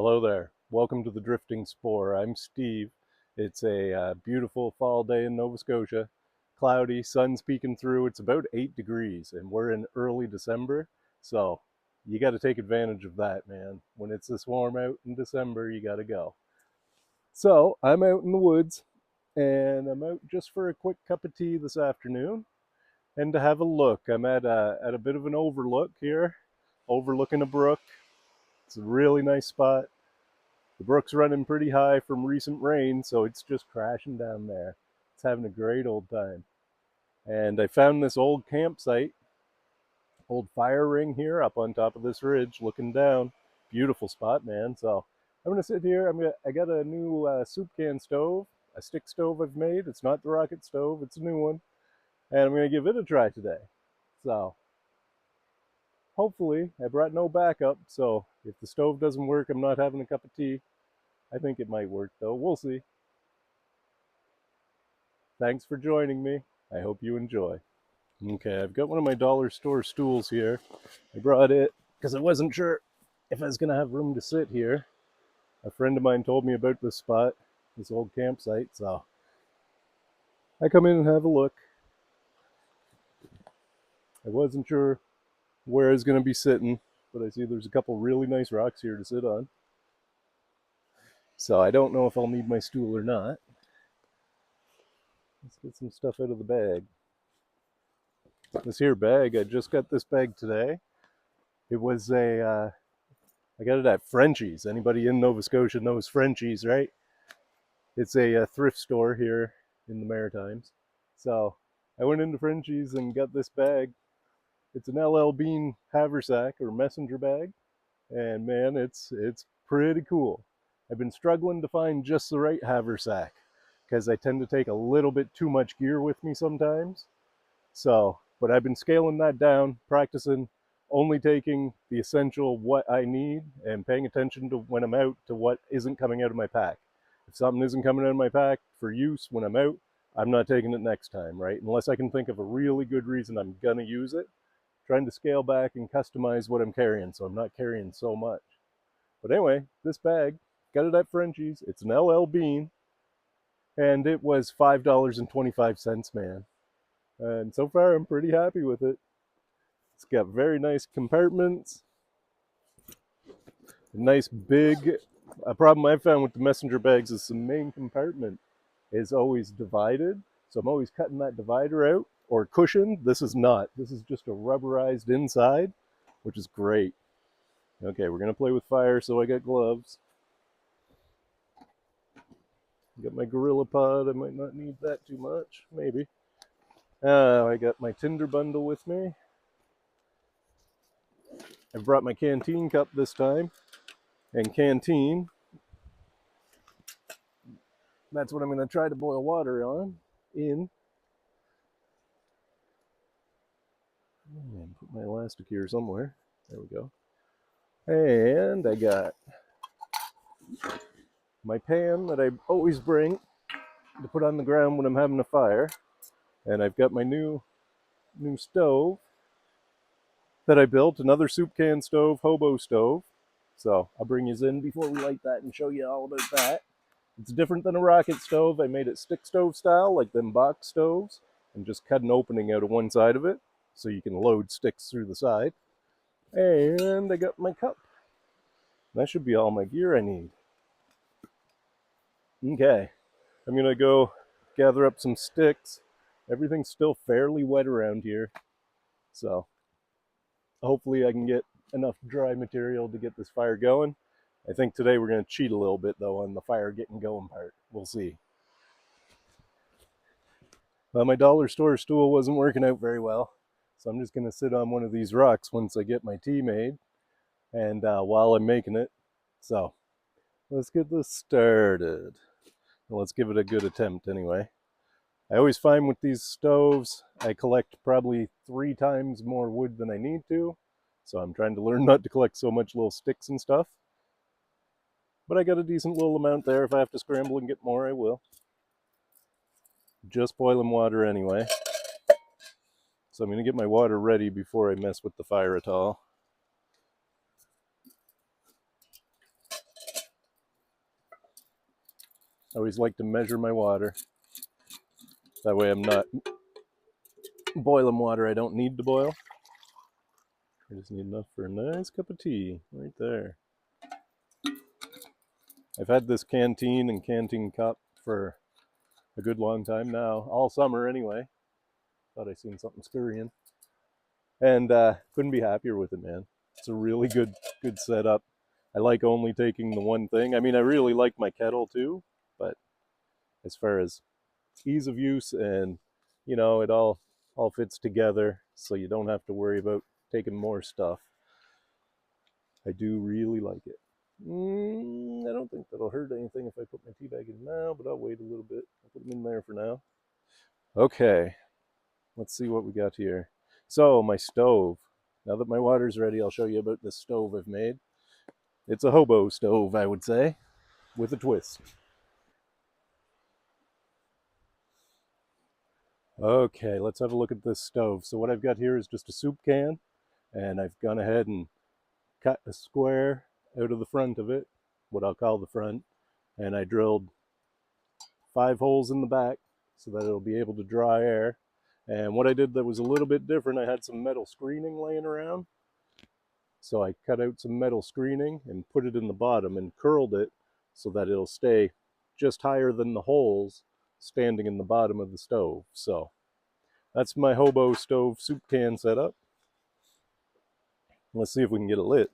Hello there. Welcome to the Drifting Spore. I'm Steve. It's a beautiful fall day in Nova Scotia. Cloudy, sun's peeking through. It's about 8 degrees and we're in early December. So you got to take advantage of that, man. When it's this warm out in December, you got to go. So I'm out in the woods and I'm out just for a quick cup of tea this afternoon and to have a look. I'm at a bit of an overlook here, overlooking a brook. It's a really nice spot. The brook's running pretty high from recent rain, so it's just crashing down there. It's having a great old time. And I found this old campsite, old fire ring here up on top of this ridge looking down. Beautiful spot, man. So I'm going to sit here. I got a new soup can stove, a stick stove I've made. It's not the rocket stove, it's a new one. And I'm going to give it a try today. So hopefully, I brought no backup, so if the stove doesn't work, I'm not having a cup of tea. I think it might work though. We'll see. Thanks for joining me. I hope you enjoy. Okay, I've got one of my dollar store stools here. I brought it because I wasn't sure if I was going to have room to sit here. A friend of mine told me about this spot, this old campsite, so I come in and have a look. I wasn't sure where I was going to be sitting, but I see there's a couple really nice rocks here to sit on. So I don't know if I'll need my stool or not. Let's get some stuff out of the bag. This here bag, I just got this bag today. It was I got it at Frenchie's. Anybody in Nova Scotia knows Frenchie's, right? It's a thrift store here in the Maritimes. So I went into Frenchie's and got this bag. It's an LL Bean haversack or messenger bag. And man, it's pretty cool. I've been struggling to find just the right haversack because I tend to take a little bit too much gear with me sometimes. So, but I've been scaling that down, practicing only taking the essential what I need and paying attention to when I'm out to what isn't coming out of my pack. If something isn't coming out of my pack for use when I'm out, I'm not taking it next time, right? Unless I can think of a really good reason I'm gonna use it. Trying to scale back and customize what I'm carrying so I'm not carrying so much. But anyway, this bag, got it at Frenchie's. It's an LL Bean, and it was $5.25, man. And so far, I'm pretty happy with it. It's got very nice compartments, nice big. A problem I've found with the messenger bags is the main compartment is always divided. So I'm always cutting that divider out or cushioned. This is not. This is just a rubberized inside, which is great. Okay, we're going to play with fire, so I got gloves. Got my Gorilla Pod. I might not need that too much. Maybe. I got my Tinder bundle with me. I've brought my canteen cup this time. And canteen, that's what I'm going to try to boil water in. And put my elastic here somewhere. There we go. And I got my pan that I always bring to put on the ground when I'm having a fire. And I've got my new stove that I built, another soup can stove, hobo stove. So I'll bring you in before we light that and show you all about that. It's different than a rocket stove. I made it stick stove style, like them box stoves, and just cut an opening out of one side of it so you can load sticks through the side. And I got my cup. That should be all my gear I need. Okay, I'm gonna go gather up some sticks. Everything's still fairly wet around here, so hopefully I can get enough dry material to get this fire going. I think today we're going to cheat a little bit though on the fire getting going part. We'll see. Well, my dollar store stool wasn't working out very well, so I'm just going to sit on one of these rocks once I get my tea made and while I'm making it. So let's get this started. Let's give it a good attempt anyway. I always find with these stoves, I collect probably 3 times more wood than I need to. So I'm trying to learn not to collect so much little sticks and stuff. But I got a decent little amount there. If I have to scramble and get more, I will. Just boiling water anyway. So I'm going to get my water ready before I mess with the fire at all. I always like to measure my water. That way I'm not boiling water I don't need to boil. I just need enough for a nice cup of tea right there. I've had this canteen and canteen cup for a good long time now, all summer anyway. Thought I seen something scurrying, and couldn't be happier with it, man. It's a really good setup. I like only taking the one thing. I mean, I really like my kettle too, but as far as ease of use and it all fits together, so you don't have to worry about taking more stuff. I do really like it. I don't think that'll hurt anything if I put my tea bag in now, but I'll wait a little bit. I'll put them in there for now. Okay, let's see what we got here. So my stove. Now that my water's ready, I'll show you about this stove I've made. It's a hobo stove, I would say, with a twist. Okay, let's have a look at this stove. So what I've got here is just a soup can, and I've gone ahead and cut a square out of the front of it, what I'll call the front, and I drilled 5 holes in the back so that it'll be able to draw air. And what I did that was a little bit different, I had some metal screening laying around. So I cut out some metal screening and put it in the bottom and curled it so that it'll stay just higher than the holes standing in the bottom of the stove. So that's my hobo stove soup can setup. Let's see if we can get it lit.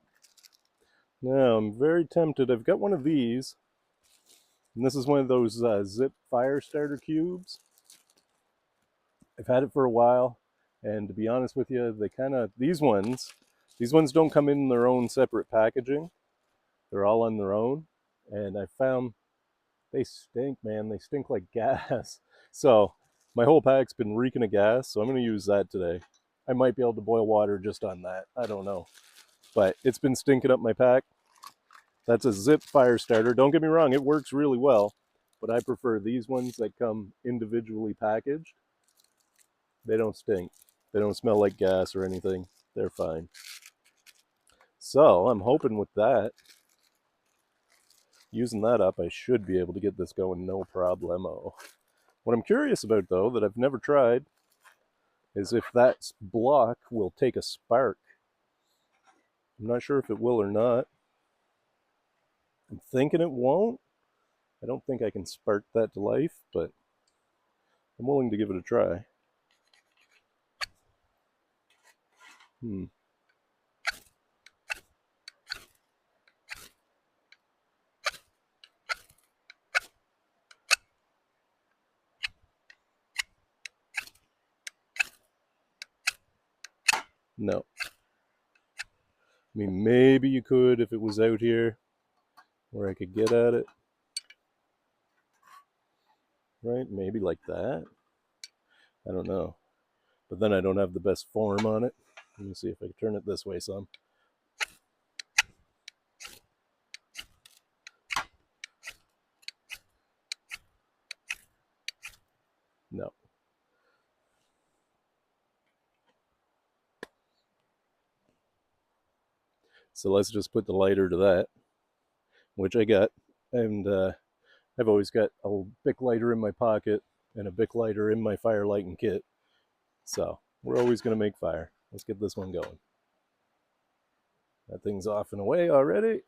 Now I'm very tempted. I've got one of these, and this is one of those zip fire starter cubes. I've had it for a while, and to be honest with you, these ones don't come in their own separate packaging. They're all on their own, and I found they stink, man. They stink like gas. So my whole pack's been reeking of gas, so I'm going to use that today. I might be able to boil water just on that. I don't know. But it's been stinking up my pack. That's a zip fire starter. Don't get me wrong, it works really well, but I prefer these ones that come individually packaged. They don't stink. They don't smell like gas or anything. They're fine. So I'm hoping with that, using that up, I should be able to get this going no problemo. What I'm curious about, though, that I've never tried, is if that block will take a spark. I'm not sure if it will or not. I'm thinking it won't. I don't think I can spark that to life, but I'm willing to give it a try. No. I mean, maybe you could if it was out here where I could get at it. Right? Maybe like that. I don't know. But then I don't have the best form on it. Let me see if I can turn it this way some. No. So let's just put the lighter to that, which I got. And I've always got a Bic lighter in my pocket and a Bic lighter in my fire lighting kit. So we're always going to make fire. Let's get this one going. That thing's off and away already.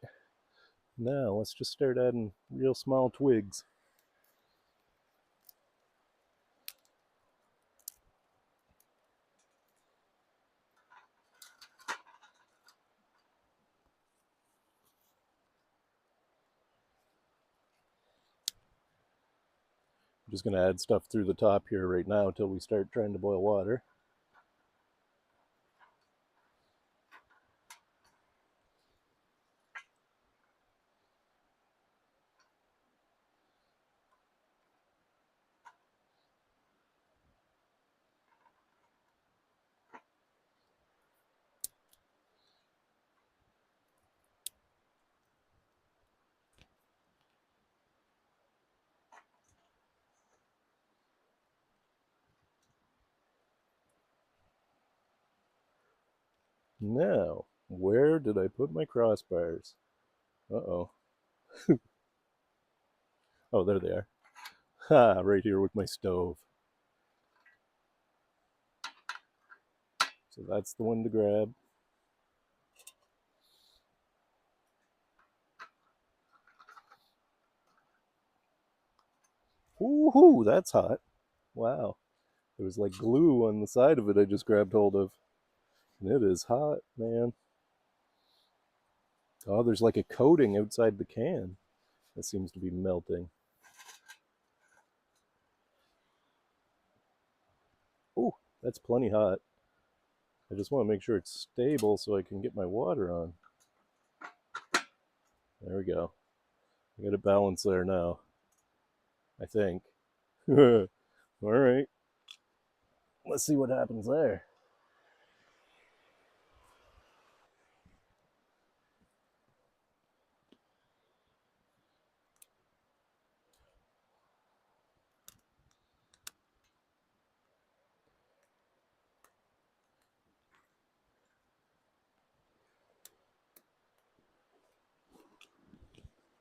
Now let's just start adding real small twigs. I'm just going to add stuff through the top here right now until we start trying to boil water. Now, where did I put my crossbars? Uh-oh. Oh, there they are. Ha, right here with my stove. So that's the one to grab. Woohoo, that's hot. Wow. There was like glue on the side of it I just grabbed hold of. And it is hot, man. Oh, there's like a coating outside the can that seems to be melting. Ooh, that's plenty hot. I just want to make sure it's stable so I can get my water on. There we go. I got it balanced there now, I think. All right, let's see what happens there.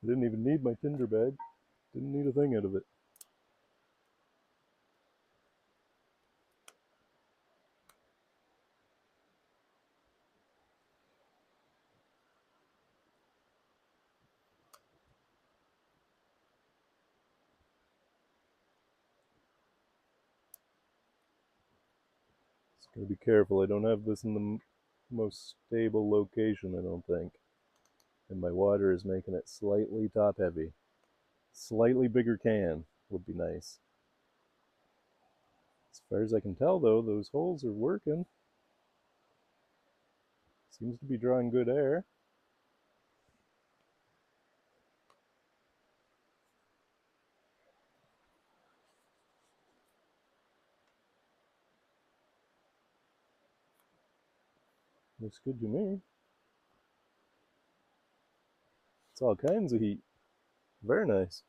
I didn't even need my Tinder bag. Didn't need a thing out of it. Just gotta be careful. I don't have this in the most stable location, I don't think. And my water is making it slightly top heavy. Slightly bigger can would be nice. As far as I can tell, though, those holes are working. Seems to be drawing good air. Looks good to me. It's all kinds of heat. Very nice.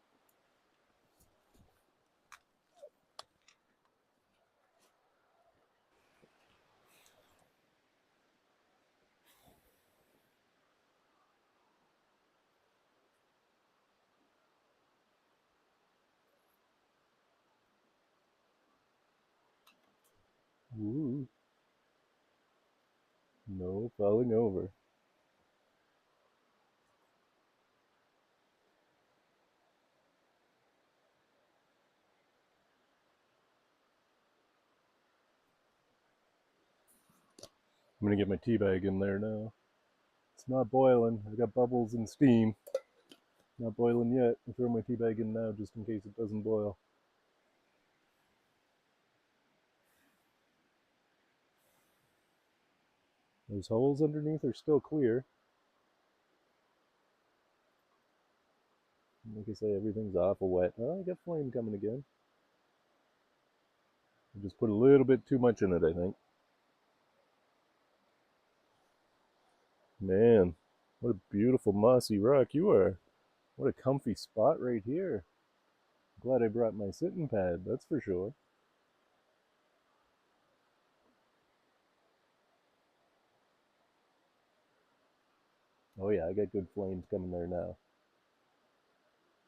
Ooh. No falling over. I'm gonna get my tea bag in there now. It's not boiling. I got bubbles and steam. Not boiling yet. I'll throw my tea bag in now just in case it doesn't boil. Those holes underneath are still clear. Like I say, everything's awful wet. Oh, I got flame coming again. I just put a little bit too much in it, I think. Man, what a beautiful mossy rock you are. What a comfy spot right here. Glad I brought my sitting pad, that's for sure. Oh yeah, I got good flames coming there now.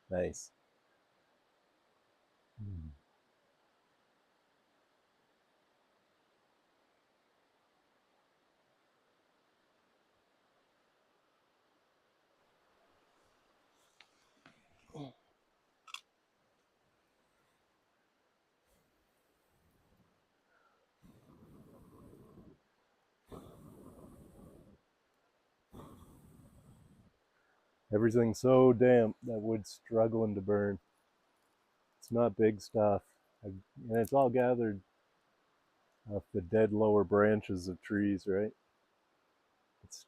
Nice. I'm Everything's so damp that wood's struggling to burn. It's not big stuff. And it's all gathered off the dead lower branches of trees, right? It's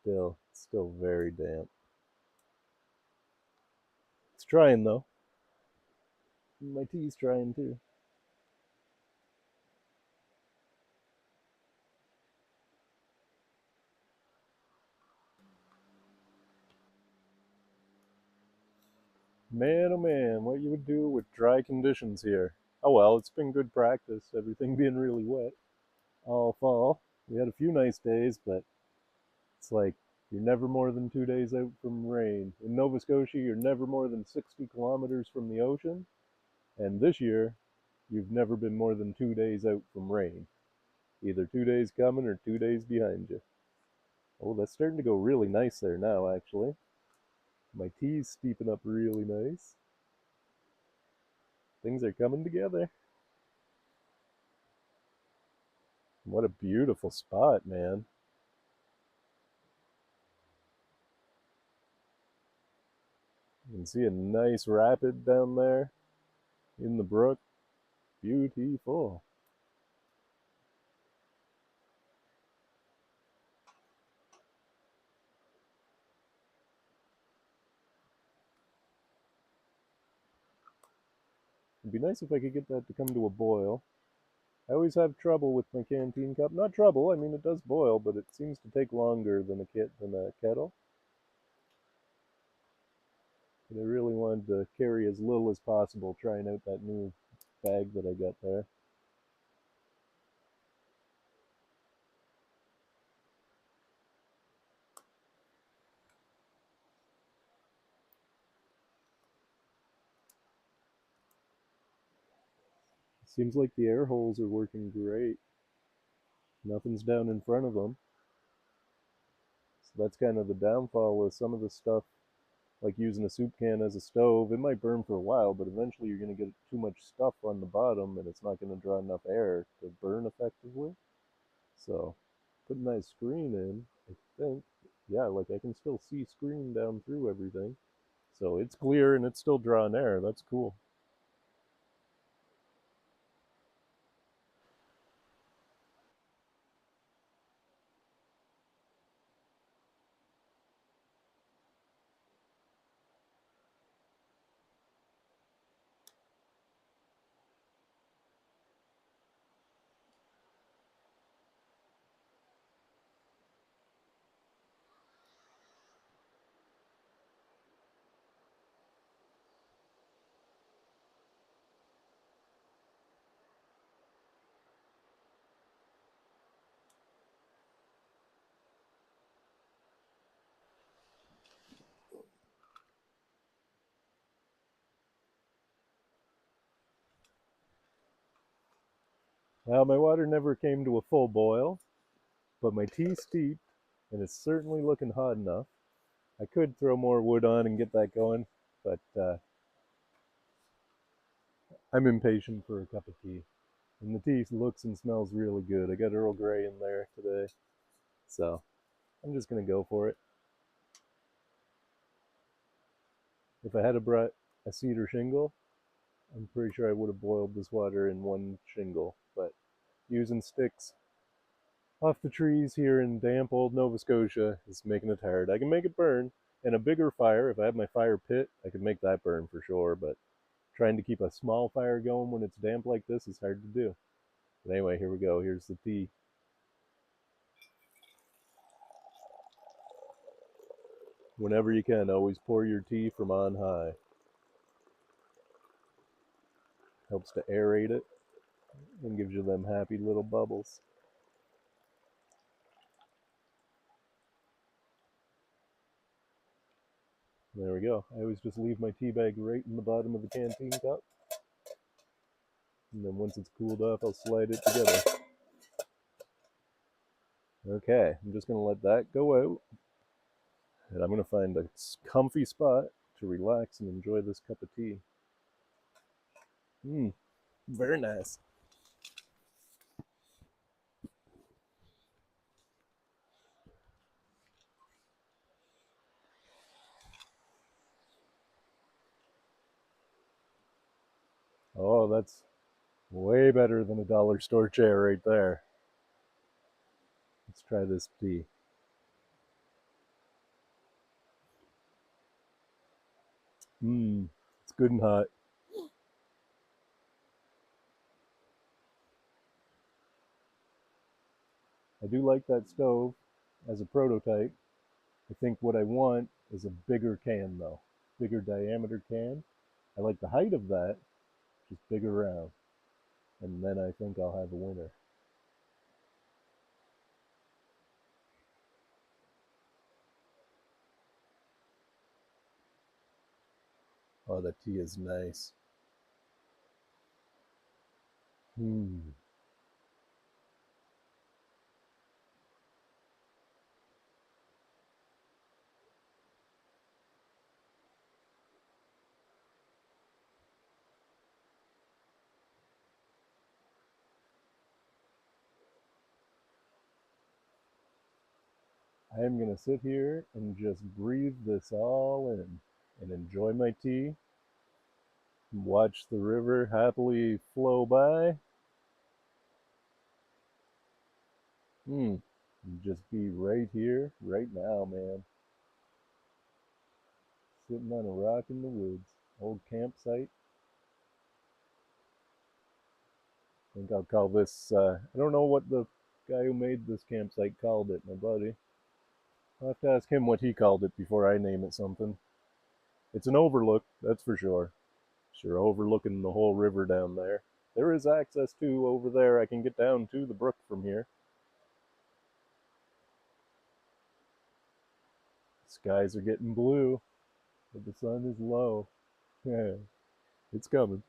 still very damp. It's trying though. My tea's trying too. Man, oh man, what you would do with dry conditions here. Oh well, it's been good practice, everything being really wet all fall. We had a few nice days, but it's like You're never more than 2 days out from rain. In Nova Scotia, you're never more than 60 kilometers from the ocean. And this year, you've never been more than 2 days out from rain. Either 2 days coming or 2 days behind you. Oh, that's starting to go really nice there now, actually. My tea's steeping up really nice. Things are coming together. What a beautiful spot, man. You can see a nice rapid down there in the brook. Beautiful. It'd be nice if I could get that to come to a boil. I always have trouble with my canteen cup. Not trouble, I mean it does boil, but it seems to take longer than a kettle. But I really wanted to carry as little as possible trying out that new bag that I got there. Seems like the air holes are working great. Nothing's down in front of them. So that's kind of the downfall with some of the stuff, like using a soup can as a stove. It might burn for a while, but eventually you're going to get too much stuff on the bottom and it's not going to draw enough air to burn effectively. So putting that screen in, I think, yeah, like I can still see screen down through everything. So it's clear and it's still drawing air. That's cool. Now, my water never came to a full boil, but my tea's steeped and it's certainly looking hot enough. I could throw more wood on and get that going, but I'm impatient for a cup of tea. And the tea looks and smells really good. I got Earl Grey in there today, so I'm just going to go for it. If I had brought a cedar shingle, I'm pretty sure I would have boiled this water in one shingle, but using sticks off the trees here in damp old Nova Scotia is making it hard. I can make it burn, and a bigger fire, if I had my fire pit, I could make that burn for sure, but trying to keep a small fire going when it's damp like this is hard to do. But anyway, here we go. Here's the tea. Whenever you can, always pour your tea from on high. Helps to aerate it and gives you them happy little bubbles. There we go. I always just leave my tea bag right in the bottom of the canteen cup. And then once it's cooled off, I'll slide it together. Okay, I'm just going to let that go out. And I'm going to find a comfy spot to relax and enjoy this cup of tea. Very nice. Oh, that's way better than a dollar store chair right there. Let's try this tea. It's good and hot. I do like that stove as a prototype. I think what I want is a bigger can though, bigger diameter can. I like the height of that, just bigger round. And then I think I'll have a winner. Oh, that tea is nice. I am going to sit here and just breathe this all in and enjoy my tea, watch the river happily flow by, and just be right here, right now, man. Sitting on a rock in the woods, old campsite. I think I'll call this, I don't know what the guy who made this campsite called it, my buddy. I'll have to ask him what he called it before I name it something. It's an overlook, that's for sure. Sure, overlooking the whole river down there. There is access to over there. I can get down to the brook from here. Skies are getting blue, but the sun is low. Yeah, it's coming.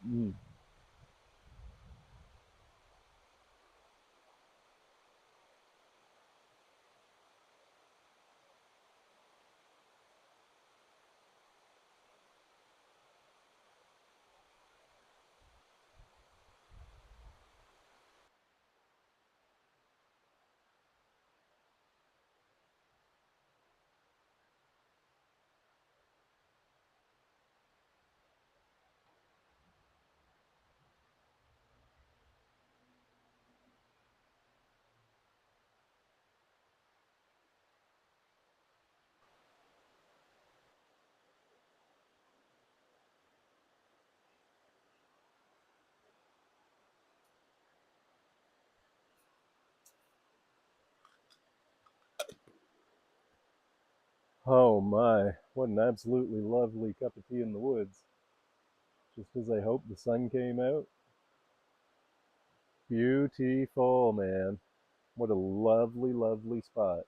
Mm. Oh my, what an absolutely lovely cup of tea in the woods. Just as I hoped, the sun came out. Beautiful, man. What a lovely, lovely spot.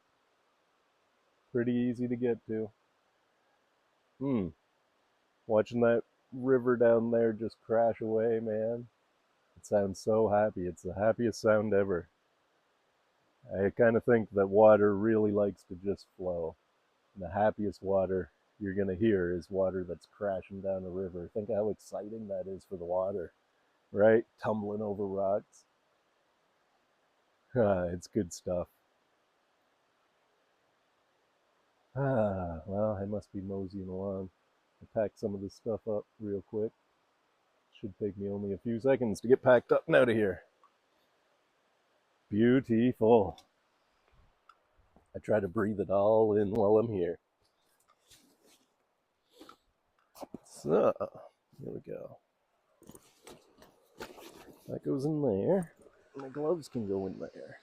Pretty easy to get to. Hmm. Watching that river down there just crash away, man. It sounds so happy. It's the happiest sound ever. I kind of think that water really likes to just flow. And the happiest water you're going to hear is water that's crashing down a river. Think how exciting that is for the water, right? Tumbling over rocks. It's good stuff. Well, I must be moseying along. I packed some of this stuff up real quick. Should take me only a few seconds to get packed up and out of here. Beautiful. I try to breathe it all in while I'm here. So, here we go. That goes in there. My gloves can go in there.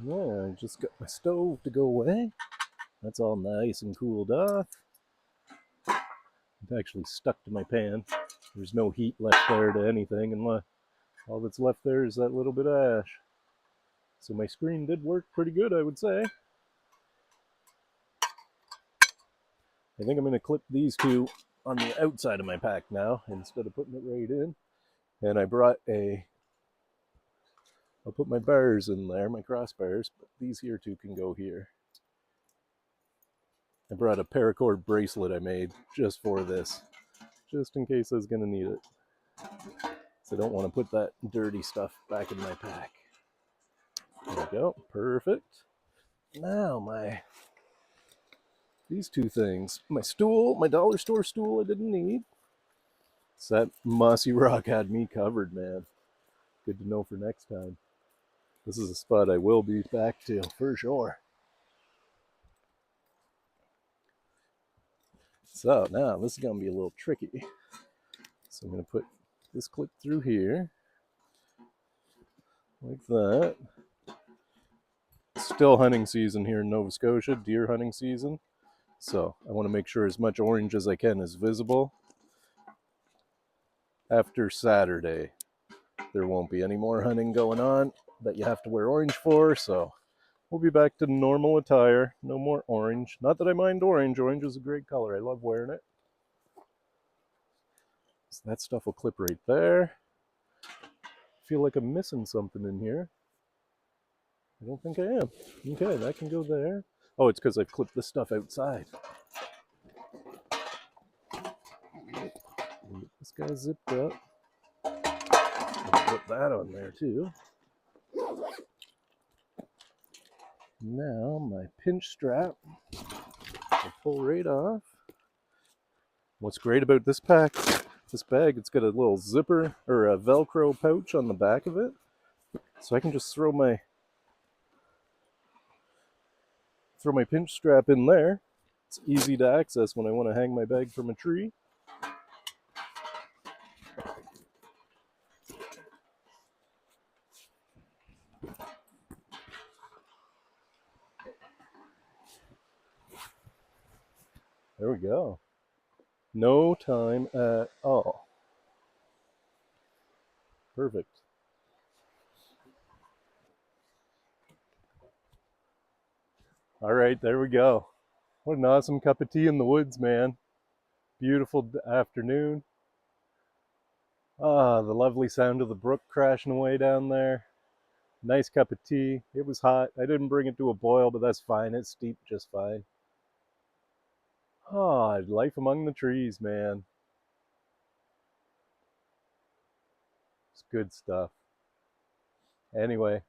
Yeah, I just got my stove to go away. That's all nice and cooled off. It actually stuck to my pan. There's no heat left there to anything, and all that's left there is that little bit of ash. So my screen did work pretty good, I would say. I think I'm going to clip these two on the outside of my pack now instead of putting it right in. And I brought I'll put my bars in there, my crossbars, but these here two can go here. I brought a paracord bracelet I made just for this, just in case I was going to need it. So I don't want to put that dirty stuff back in my pack. There we go, perfect. Now these two things. My stool, my dollar store stool I didn't need. So that mossy rock had me covered, man. Good to know for next time. This is a spot I will be back to for sure. So now this is going to be a little tricky. So I'm going to put this clip through here, like that. It's still hunting season here in Nova Scotia, deer hunting season. So I want to make sure as much orange as I can is visible. After Saturday, there won't be any more hunting going on that you have to wear orange for, so we'll be back to normal attire. No more orange. Not that I mind orange. Orange is a great color. I love wearing it. So that stuff will clip right there. I feel like I'm missing something in here. I don't think I am. Okay, that can go there. Oh, it's because I've clipped this stuff outside. Get this guy zipped up. I'll put that on there too. Now my pinch strap will pull right off. What's great about this bag, it's got a little zipper or a Velcro pouch on the back of it. So I can just throw my pinch strap in there. It's easy to access when I want to hang my bag from a tree. There we go. No time at all. Perfect. All right, there we go. What an awesome cup of tea in the woods, man. Beautiful afternoon. Ah, the lovely sound of the brook crashing away down there. Nice cup of tea. It was hot. I didn't bring it to a boil, but that's fine. It's steeped just fine. Ah, life among the trees, man. It's good stuff. Anyway,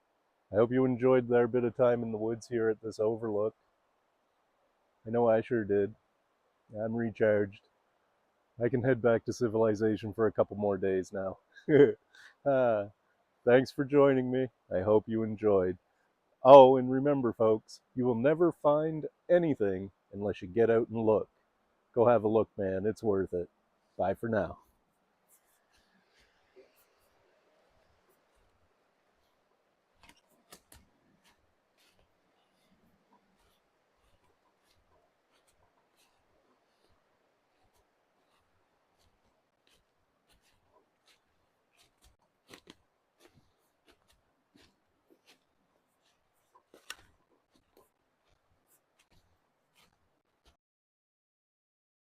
I hope you enjoyed their bit of time in the woods here at this overlook. I know I sure did. I'm recharged. I can head back to civilization for a couple more days now. Thanks for joining me. I hope you enjoyed. Oh, and remember, folks, you will never find anything unless you get out and look. Go have a look, man. It's worth it. Bye for now.